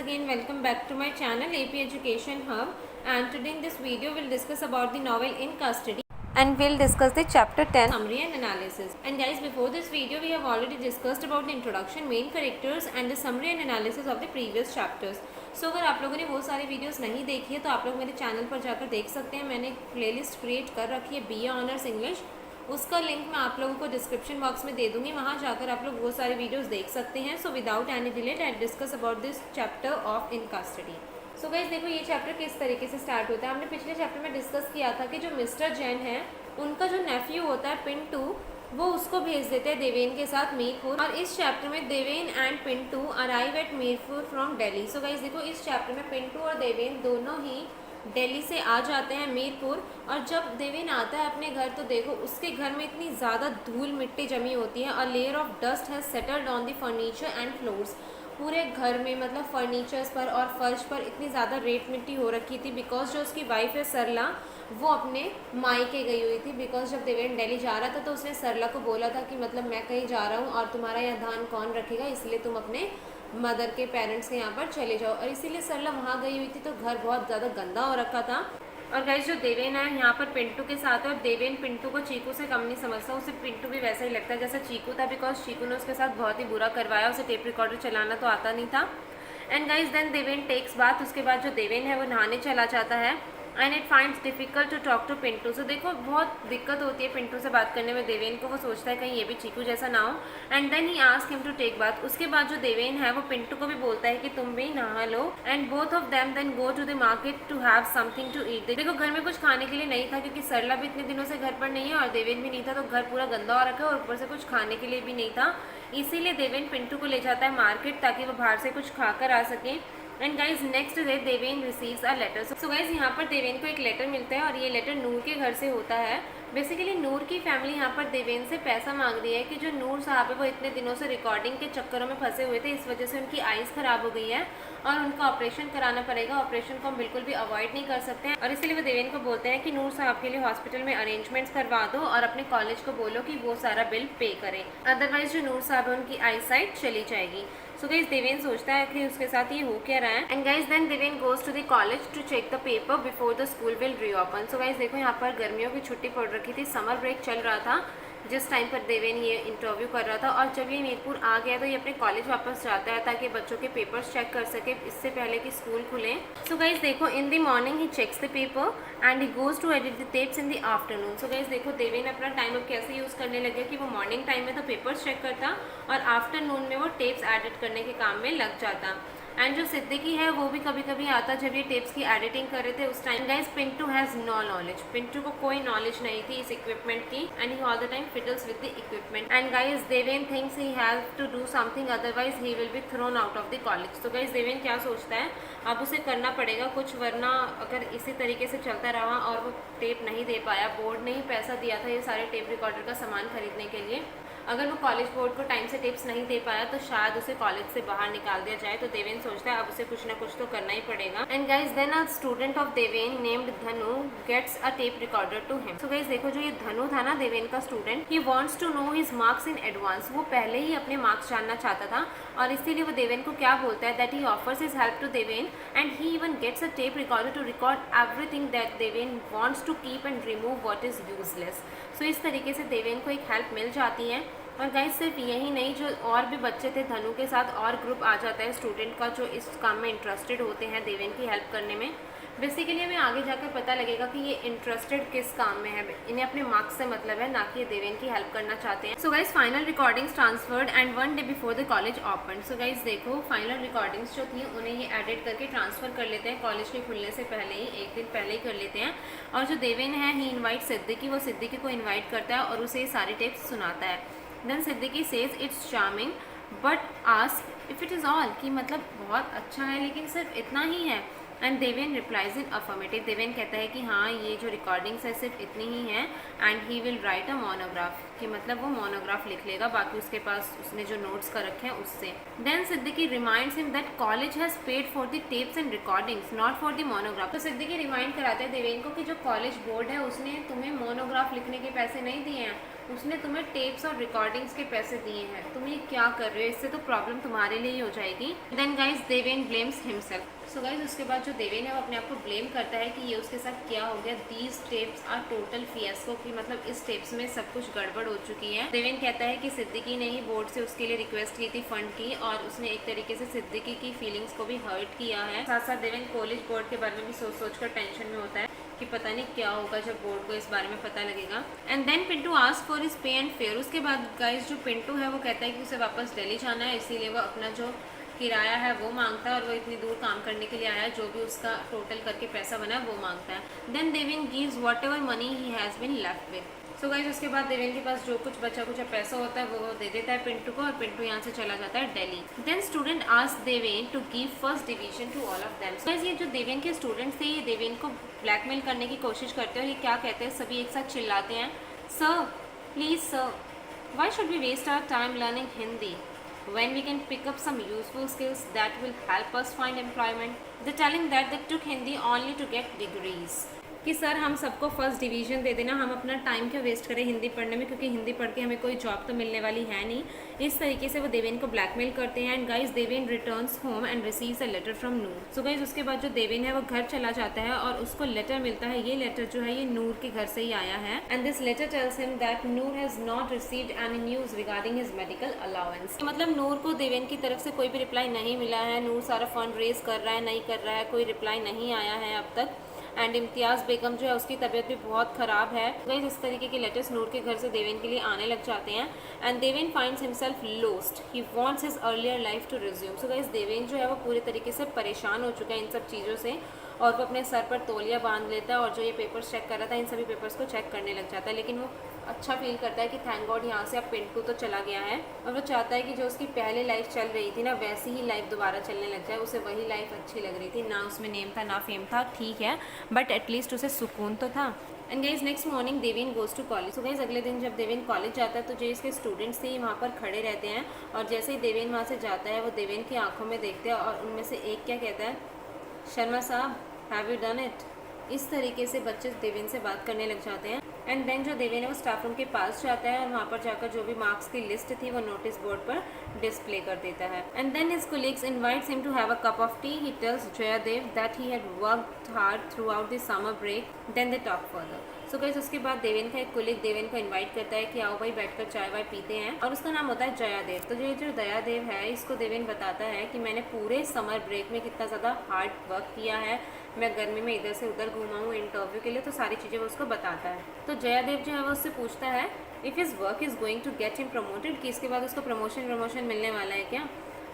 again welcome back to my channel AP Education Hub, and today in this video we'll discuss about the novel In Custody and we'll discuss the chapter 10 summary and analysis. And guys, before this video we have already discussed about the introduction, main characters and the summary and analysis of the previous chapters. So अगर आप लोगों ने वो सारी videos नहीं देखी है तो आप लोग मेरे चैनल पर जाकर देख सकते हैं। मैंने एक प्लेलिस्ट क्रिएट कर रखी है BA ऑनर्स इंग्लिश, उसका लिंक मैं आप लोगों को डिस्क्रिप्शन बॉक्स में दे दूंगी, वहाँ जाकर आप लोग वो सारे वीडियोस देख सकते हैं। So without any delay I discuss about this chapter of in custody. So guys देखो ये चैप्टर किस तरीके से स्टार्ट होता है। हमने पिछले चैप्टर में डिस्कस किया था कि जो मिस्टर जैन है उनका जो नेफ्यू होता है पिंटू, वो उसको भेज देते हैं देवेन के साथ मीरपुर, और इस चैप्टर में Deven and Pintu arrive at Mirpur from Delhi. So guys देखो इस चैप्टर में पिंटू और देवेन दोनों ही दिल्ली से आ जाते हैं मीरपुर। और जब देवेन आता है अपने घर तो देखो उसके घर में इतनी ज़्यादा धूल मिट्टी जमी होती है, और layer of dust has settled on the furniture and floors. पूरे घर में मतलब फर्नीचर्स पर और फर्श पर इतनी ज़्यादा रेत मिट्टी हो रखी थी, बिकॉज जो उसकी वाइफ है सरला वो अपने मायके गई हुई थी। बिकॉज जब देवेन दिल्ली जा रहा था तो उसने सरला को बोला था कि मतलब मैं कहीं जा रहा हूँ और तुम्हारा यहाँ ध्यान कौन रखेगा, इसलिए तुम अपने मदर के पेरेंट्स के यहाँ पर चले जाओ। और इसीलिए सरला वहाँ गई हुई थी, तो घर बहुत ज़्यादा गंदा हो रखा था। और गाइस जो देवेन है यहाँ पर पिंटू के साथ है, और देवेन पिंटू को चीकू से कम नहीं समझता, उसे पिंटू भी वैसा ही लगता है जैसा चीकू था, बिकॉज चीकू ने उसके साथ बहुत ही बुरा करवाया, उसे टेप रिकॉर्डर चलाना तो आता नहीं था। And guys then Deven takes bath, उसके बाद जो देवेन है वो नहाने चला जाता है। And it finds difficult to talk to Pintu. So देखो बहुत दिक्कत होती है पिंटू से बात करने में देवेन को, वो सोचता है कहीं ये भी चीकू जैसा ना हो। And then he ask him to take bath. उसके बाद जो देवेन है वो पिंटू को भी बोलता है कि तुम भी नहा लो। And both of them then go to the market to have something to eat. देखो घर में कुछ खाने के लिए नहीं था, क्योंकि सरला भी इतने दिनों से घर पर नहीं है और देवेन भी नहीं था, तो घर पूरा गंदा हो रखा है और ऊपर से कुछ खाने के लिए भी नहीं था। इसीलिए देवेन पिंटू को ले जाता है मार्केट ताकि वो बाहर से कुछ खाकर आ सके। And guys next day Deven receives a letter. So guys यहाँ पर देवेन को एक लेटर मिलता है, और ये लेटर नूर के घर से होता है। बेसिकली नूर की फैमिली यहाँ पर देवेन से पैसा मांग रही है कि जो नूर साहब है वो इतने दिनों से रिकॉर्डिंग के चक्करों में फंसे हुए थे, इस वजह से उनकी आइज़ ख़राब हो गई है और उनका ऑपरेशन कराना पड़ेगा। ऑपरेशन को हम बिल्कुल भी अवॉइड नहीं कर सकते हैं, और इसीलिए वो देवेन को बोलते हैं कि नूर साहब के लिए हॉस्पिटल में अरेंजमेंट्स करवा दो और अपने कॉलेज को बोलो कि वो सारा बिल पे करें, अदरवाइज जो नूर साहब है उनकी आई साइट चली जाएगी। सो गाइज देवेन सोचता है कि उसके साथ ये हो क्या रहा है। And guys then Deven goes to the college to check the paper before the school will reopen. So guys देखो यहाँ पर गर्मियों की छुट्टी पड़ रखी थी, समर ब्रेक चल रहा था जिस टाइम पर देवेन ये इंटरव्यू कर रहा था। और जब ये मीरपुर आ गया तो ये अपने कॉलेज वापस जाता है ताकि बच्चों के पेपर्स चेक कर सके इससे पहले कि स्कूल खुले। सो गाइज देखो in the morning he checks the paper and he goes to edit the tapes in the afternoon. So guys देखो देवेन अपना टाइम अब कैसे यूज़ करने लगे कि वो मॉर्निंग टाइम में तो पेपर्स चेक करता और आफ्टरनून में वो टेप्स एडिट करने के काम में लग जाता। एंड जो सिद्दीकी है वो भी कभी कभी आता जब ये टेप्स की एडिटिंग कर रहे थे उस time. Guys Pintu has no knowledge, Pintu को कोई नॉलेज नहीं थी इस इक्विपमेंट की, and he all the time fiddles with the equipment. And guys Deven thinks he have to do something otherwise he will be thrown out of the college. तो guys Deven क्या सोचता है, अब उसे करना पड़ेगा कुछ, वरना अगर इसी तरीके से चलता रहा और वो टेप नहीं दे पाया, बोर्ड ने ही पैसा दिया था ये सारे टेप रिकॉर्डर का सामान खरीदने के लिए, अगर वो कॉलेज बोर्ड को टाइम से टिप्स नहीं दे पाया तो शायद उसे कॉलेज से बाहर निकाल दिया जाए। तो देवेन सोचता है अब उसे कुछ ना कुछ तो करना ही पड़ेगा। And guys then a student of Deven named Dhanu gets a tape recorder to him. So guys देखो जो ये धनु था ना देवेन का student, he wants to know his marks in advance. वो पहले ही अपने मार्क्स जानना चाहता था और इसीलिए वो देवेन को क्या बोलता है that he offers his help to Deven and he even gets a tape recorder to record everything that Deven wants to keep and remove what is useless. So इस तरीके से देवेन को एक हेल्प मिल जाती है। और गाइज सिर्फ यही नहीं, जो और भी बच्चे थे धनु के साथ और ग्रुप आ जाता है स्टूडेंट का जो इस काम में इंटरेस्टेड होते हैं देवेन की हेल्प करने में। बेसिकली हमें आगे जाकर पता लगेगा कि ये इंटरेस्टेड किस काम में है, इन्हें अपने मार्क्स से मतलब है, ना कि ये देवेन की हेल्प करना चाहते हैं। So guys final recordings transferred and one day before the college open. So guys देखो फाइनल रिकॉर्डिंग्स जो थी उन्हें ये एडिट करके ट्रांसफर कर लेते हैं कॉलेज के खुलने से पहले ही, एक दिन पहले ही कर लेते हैं। और जो देवेन है ही इन्वाइट सिद्दीकी, वो सिद्दीकी को इन्वाइट करता है और उसे ये सारी टिप्स सुनाता है। Then Siddiqui says it's charming but ask if it is all, कि मतलब बहुत अच्छा है लेकिन सिर्फ इतना ही है। And Deven replies in affirmative. Deven कहता है कि हाँ ये जो रिकॉर्डिंग्स है सिर्फ इतनी ही है। And he will write a monograph, कि मतलब वो मोनोग्राफ लिख लेगा, बाकी उसके पास उसने जो नोट्स कर रखे हैं उससे। Then Siddiqui reminds him that college has paid for the tapes and recordings not for the monograph. तो सिद्दीकी रिमाइंड कराते हैं देवेन को कि जो कॉलेज बोर्ड है उसने तुम्हें मोनोग्राफ लिखने के पैसे नहीं दिए हैं, उसने तुम्हें टेप्स और रिकॉर्डिंग्स के पैसे दिए हैं, तुम ये क्या कर रहे हो, इससे तो प्रॉब्लम तुम्हारे लिए ही हो जाएगी। Then guys Deven blames himself. So guys उसके बाद जो देवेन है वो अपने आप को ब्लेम करता है कि ये उसके साथ क्या हो गया। These tapes are total fiasco, की मतलब इस टेप्स में सब कुछ गड़बड़ हो चुकी है। देवेन कहता है कि सिद्दीकी ने ही बोर्ड से उसके लिए रिक्वेस्ट की थी फंड की, और उसने एक तरीके से सिद्दीकी की फीलिंग्स को भी हर्ट किया है। साथ साथ देवेन कॉलेज बोर्ड के बारे में भी सोच सोच कर टेंशन में होता है कि पता नहीं क्या होगा जब बोर्ड को इस बारे में पता लगेगा। And then Pintu ask for his pay and fare. उसके बाद गाइस जो पिंटू है वो कहता है कि उसे वापस दिल्ली जाना है, इसीलिए वो अपना जो किराया है वो मांगता है, और वो इतनी दूर काम करने के लिए आया है, जो भी उसका टोटल करके पैसा बना है वो मांगता है। Then Deven gives whatever money he has been left with. So guys उसके बाद देवेन के पास जो कुछ बचा कुछ पैसा होता है वो दे देता है पिंटू को, और पिंटू यहाँ से चला जाता है Delhi. Then student ask Deven to give first division to all of them. Guys ये जो देवेन के स्टूडेंट्स थे ये देवेन को ब्लैकमेल करने की कोशिश करते हैं, और ये क्या कहते हैं, सभी एक साथ चिल्लाते हैं, sir please sir, why should we waste our time learning Hindi when we can pick up some useful skills that will help us find employment? They're telling that they took Hindi only to get degrees. कि sir हम सबको first division दे देना, हम अपना time क्यों waste करें हिंदी पढ़ने में, क्योंकि हिंदी पढ़ के हमें कोई जॉब तो मिलने वाली है नहीं। इस तरीके से वो देवेन को ब्लैकमेल करते हैं। And guys Deven returns home and receives a letter from Noor. So guys उसके बाद जो देवेन है वो घर चला जाता है और उसको लेटर मिलता है। ये लेटर जो है ये नूर के घर से ही आया है। And this letter tells him that Noor has not received any news regarding his medical allowance. मतलब नूर को देवेन की तरफ से कोई भी रिप्लाई नहीं मिला है। नूर सारा फंड रेज कर रहा है, नहीं कर रहा है, कोई रिप्लाई नहीं आया है अब तक। एंड इम्तियाज़ बेगम जो है उसकी तबीयत भी बहुत ख़राब है। गाइस इस तरीके के लेटर्स नूर के घर से देवेन के लिए आने लग जाते हैं। And Deven finds himself lost, he wants his earlier life to resume. So guys Deven जो है वो पूरे तरीके से परेशान हो चुका है इन सब चीज़ों से, और वो अपने सर पर तौलिया बांध लेता है, और जो ये पेपर्स चेक कर रहा था इन सभी पेपर्स को चेक करने लग जाता है। लेकिन वो अच्छा फील करता है कि थैंक गॉड यहाँ से अब पिंटू तो चला गया है, और वो चाहता है कि जो उसकी पहले लाइफ चल रही थी ना वैसी ही लाइफ दोबारा चलने लग जाए। उसे वही लाइफ अच्छी लग रही थी, ना उसमें नेम था ना फेम था, ठीक है, बट एटलीस्ट उसे सुकून तो था। And guys next morning Deven goes to college. तो गाइज अगले दिन जब देवेन कॉलेज जाता है तो जो इसके स्टूडेंट्स थे वहाँ पर खड़े रहते हैं, और जैसे ही देवेन वहाँ से जाता है वो देवेन की आंखों में देखते हैं, और उनमें से एक क्या कहता है, शर्मा साहब हैव यू डन इट। इस तरीके से बच्चे देवेन से बात करने लग जाते हैं। एंड देन जो देवेन है वो स्टाफ रूम के पास जाता है, और वहाँ पर जाकर जो भी मार्क्स की लिस्ट थी वो नोटिस बोर्ड पर डिस्प्ले कर देता है। And then his colleagues invites him to have a cup of tea. He tells Jayadev that he had worked hard throughout the summer break. Then they talk further. So guys उसके बाद देवेन का एक colleague Deven को invite करता है कि आओ भाई बैठकर चाय वाय पीते हैं, और उसका नाम होता है जयादेव। तो ये जो दयादेव है इसको देवेन बताता है कि मैंने पूरे समर ब्रेक में कितना ज़्यादा हार्ड वर्क किया है, मैं गर्मी में इधर से उधर घूमा हूँ इंटरव्यू के लिए, तो सारी चीज़ें वो उसको बताता है। तो जयादेव जो है वो उससे पूछता है if his work is going to get him promoted, कि इसके बाद उसको प्रमोशन मिलने वाला है क्या।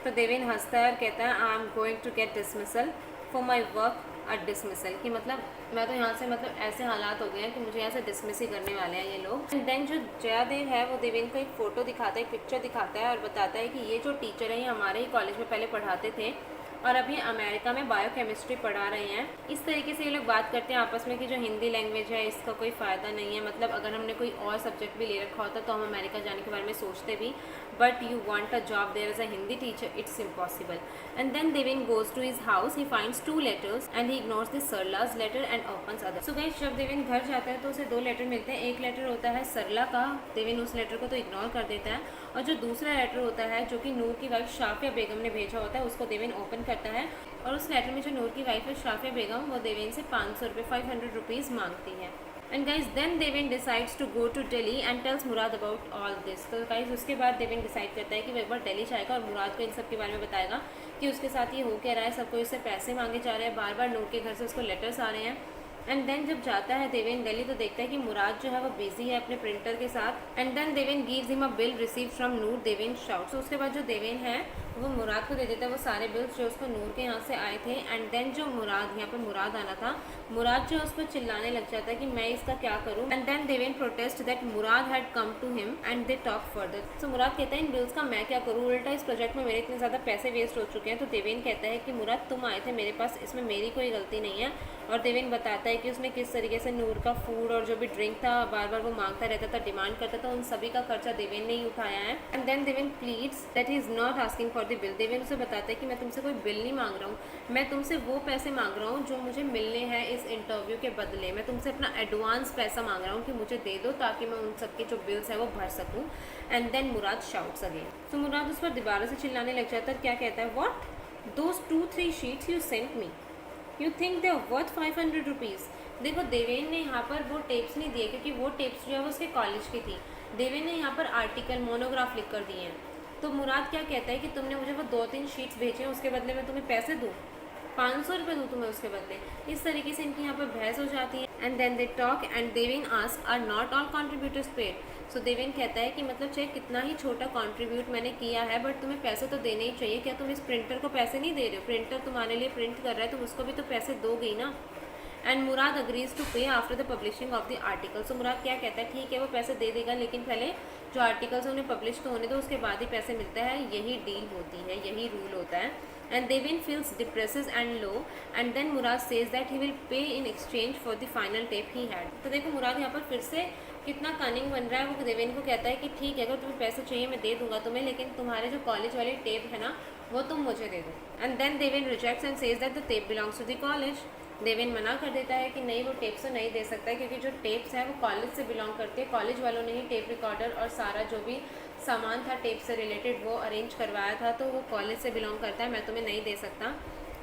तो देवेन हंसता है और कहता है I am going to get dismissal for my work at dismissal, कि मतलब मैं तो यहाँ से मतलब ऐसे हालात हो गए हैं कि मुझे यहाँ से डिसमिस ही करने वाले हैं ये लोग। एंड देन जो जयादेव है वो देवेन को एक फ़ोटो दिखाता है, एक पिक्चर दिखाता है, और बताता है कि ये जो टीचर है ये हमारे ही कॉलेज में पहले पढ़ाते थे, और अभी अमेरिका में बायोकेमिस्ट्री पढ़ा रहे हैं। इस तरीके से ये लोग बात करते हैं आपस में कि जो हिंदी लैंग्वेज है इसका कोई फ़ायदा नहीं है, मतलब अगर हमने कोई और सब्जेक्ट भी ले रखा होता तो हम अमेरिका जाने के बारे में सोचते भी, but you want a job there as a Hindi teacher, it's impossible. And then Deven goes to his house, he finds 2 letters and he ignores the Sarla's letter and opens other. So guys जब देवेन घर जाता है तो उसे 2 लेटर मिलते हैं। एक letter होता है सरला का, देवेन उस लेटर को तो इग्नोर कर देता है, और जो दूसरा लेटर होता है जो कि नूर की वाइफ शाफिया बेगम ने भेजा होता है उसको देवेन ओपन करता है, और उस लेटर में जो नूर की वाइफ है शाफिया बेगम वो देवेन से 500 रुपये 500 रुपीज़ मांगती है। And guys then Deven decides to go to Delhi and tells Murad about all this. तो गाइज उसके बाद देवेन डिसाइड करता है कि वो एक बार दिल्ली जाएगा और मुराद को इन सब के बारे में बताएगा कि उसके साथ ये हो क्या रहा है, सबको इससे पैसे मांगे जा रहे हैं, बार बार नूर के घर से उसको लेटर्स आ रहे हैं। एंड देन जब जाता है देवेन दिल्ली तो देखता है कि मुराद जो है वो बिजी है अपने प्रिंटर के साथ। And then Deven gives him a bill receive from Noor. Deven shouts. तो उसके बाद जो देवेन है वो मुराद को दे देता है वो सारे बिल्स जो उसको नूर के यहाँ से आए थे। एंड देन जो मुराद, यहाँ पर मुराद आना था, मुराद जो उसको चिल्लाने लग जाता है कि मैं इसका क्या करूँ। And then Deven protest that Murad had come to him and they talk further. So Murad कहता है इन बिल्स का मैं क्या करूँ, उल्टा इस प्रोजेक्ट में मेरे इतने ज़्यादा पैसे वेस्ट हो चुके हैं। तो देवेन कहता है कि मुराद तुम आए थे मेरे पास, इसमें मेरी कोई गलती नहीं है, और देवेन बताता है कि उसने किस तरीके से नूर का फूड और जो भी ड्रिंक था बार बार वो मांगता रहता था, डिमांड करता था, उन सभी का खर्चा देवेन ने ही उठाया है। And then Deven pleads that he is not asking for the bill. Deven उसे बताता है कि मैं तुमसे कोई बिल नहीं मांग रहा हूँ, मैं तुमसे वो पैसे मांग रहा हूँ जो मुझे मिलने हैं इस इंटरव्यू के बदले। मैं तुमसे अपना एडवांस पैसा मांग रहा हूँ कि मुझे दे दो ताकि मैं उन सबके जो बिल्स हैं वो भर सकूँ। And then Murad shouts again. तो मुराद उस पर दोबारा से चिल्लाने लग जाता है। क्या कहता है, what, those 2-3 sheets you sent me, you think they are worth 500 rupees. देखो देवेन ने यहाँ पर वो टेप्स नहीं दिए क्योंकि वो टेप्स जो है वो उसके कॉलेज की थी। देवेन ने यहाँ पर आर्टिकल मोनोग्राफ लिख कर दिए हैं। तो मुराद क्या कहता है कि तुमने मुझे वो 2-3 शीट्स भेजे हैं, उसके बदले मैं तुम्हें पैसे दूँ, 500 रुपये दूँ तुम्हें उसके बदले। इस तरीके से इनकी यहाँ पर बहस हो जाती है। And then they talk and Deven ask are not all contributors paid. So Deven कहता है कि मतलब चाहे कितना ही छोटा कॉन्ट्रीब्यूट मैंने किया है बट तुम्हें पैसे तो देने ही चाहिए। क्या तुम इस प्रिंटर को पैसे नहीं दे रहे हो? प्रिंटर तुम्हारे लिए प्रिंट कर रहा है तो उसको भी तो पैसे दोगे ना। And Murad agrees to pay after the publishing of the article. So Murad क्या कहता है, ठीक है वो पैसे दे देगा लेकिन पहले जो आर्टिकल्स हैं उन्हें पब्लिश तो होने दो, उसके बाद ही पैसे मिलता है। यही डील होती है, यही रूल होता है। And Deven feels depresses and low and then Murad says that he will pay in exchange for the final tape he had. तो देखो मुराद यहाँ पर फिर से कितना कनिंग बन रहा है। वो देवेन को कहता है कि ठीक है अगर तुम्हें पैसे चाहिए मैं दे दूंगा तुम्हें, लेकिन तुम्हारे जो कॉलेज वाली टेप है ना वो तुम मुझे दे दो। And then Deven rejects and says that the tape belongs to the college. Deven मना कर देता है कि नहीं वो टेप्स तो नहीं दे सकता है क्योंकि जो टेप्स है वो कॉलेज से बिलोंग करती है। कॉलेज वालों ने ही टेप रिकॉर्डर और सारा जो भी सामान था टेप से रिलेटेड वो अरेंज करवाया था, तो वो कॉलेज से बिलोंग करता है, मैं तुम्हें नहीं दे सकता।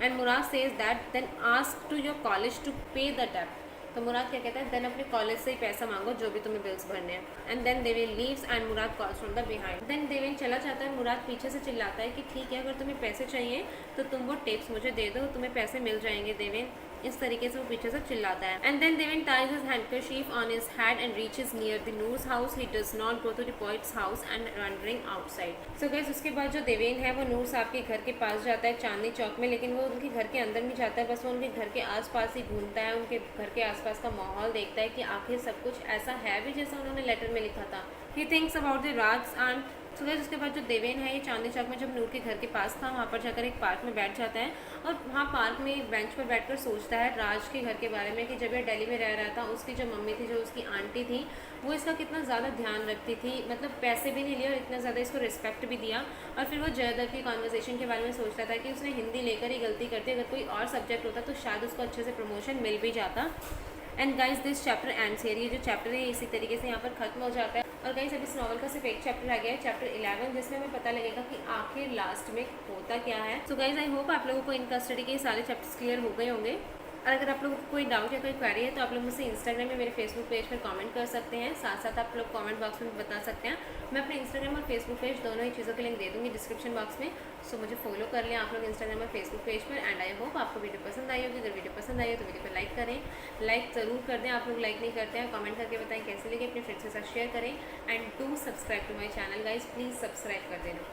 And Murad says that then ask to your college to pay the tape. तो मुराद क्या कहता है, देन अपने कॉलेज से ही पैसा मांगो जो भी तुम्हें बिल्स भरने हैं। And then Deven leaves and Murad calls from the behind. Then Deven चला जाता है। मुराद पीछे से चिल्लाता है कि ठीक है अगर तुम्हें पैसे चाहिए तो तुम वो टेप्स मुझे दे दो, तुम्हें पैसे मिल जाएंगे देवेन। इस तरीके से वो पीछे से चिल्लाता है। And then Deven ties his handkerchief on his head and reaches near the Noor's house. He does not go to the poet's house and wandering outside. So guys उसके बाद जो देवेन है वो नूर साहब के घर के पास जाता है चांदनी चौक में, लेकिन वो उनके घर के अंदर नहीं जाता है, बस वो उनके घर के आसपास ही घूमता है, उनके घर के आसपास का माहौल देखता है कि आखिर सब कुछ ऐसा है भी जैसा उन्होंने लेटर में लिखा था। He thinks about the Raj's aunt. तो गाइस उसके बाद जो देवेन है ये चांदनी चौक में जब नूर के घर के पास था वहाँ पर जाकर एक पार्क में बैठ जाता है और वहाँ पार्क में एक बेंच पर बैठकर सोचता है राज के घर के बारे में कि जब ये दिल्ली में रह रहा था उसकी जो मम्मी थी, जो उसकी आंटी थी, वो इसका कितना ज़्यादा ध्यान रखती थी, मतलब पैसे भी नहीं लिए और इतना ज़्यादा इसको रिस्पेक्ट भी दिया। और फिर वो जयदर की कॉन्वर्सेशन के बारे में सोचता था कि उसने हिंदी लेकर ही गलती करती, अगर कोई और सब्जेक्ट होता तो शायद उसको अच्छे से प्रमोशन मिल भी जाता। And guys this chapter ends here. ये जो चैप्टर है इसी तरीके से यहाँ पर खत्म हो जाता है। और गाइज अब इस नॉवल का सिर्फ एक चैप्टर रह गया है, चैप्टर 11, जिसमें हमें पता लगेगा कि आखिर लास्ट में होता क्या है। सो गाइज आई होप आप लोगों को इन कस्टडी के सारे चैप्टर्स क्लियर हो गए होंगे। और अगर आप लोगों को कोई डाउट या कोई क्वेरी है तो आप लोग मुझसे इंस्टाग्राम में मेरे फेसबुक पेज पर कमेंट कर सकते हैं, साथ साथ आप लोग कमेंट बॉक्स में बता सकते हैं। मैं अपने इंस्टाग्राम और फेसबुक पेज दोनों ही चीज़ों के लिंक दे दूँगी डिस्क्रिप्शन बॉक्स में। सो मुझे फॉलो कर लें आप लोग इंस्टाग्राम और फेसबुक पेज पर। एंड आई होप आपको वीडियो पसंद आई होगी। अगर वीडियो पसंद आई हो तो वीडियो को लाइक करें, लाइक ज़रूर कर दें। आप लोग लाइक नहीं करते हैं, कमेंट करके बताएं कैसे लगे, अपने फ्रेंड्स के साथ शेयर करें। And do subscribe to my channel guys, please subscribe कर देना।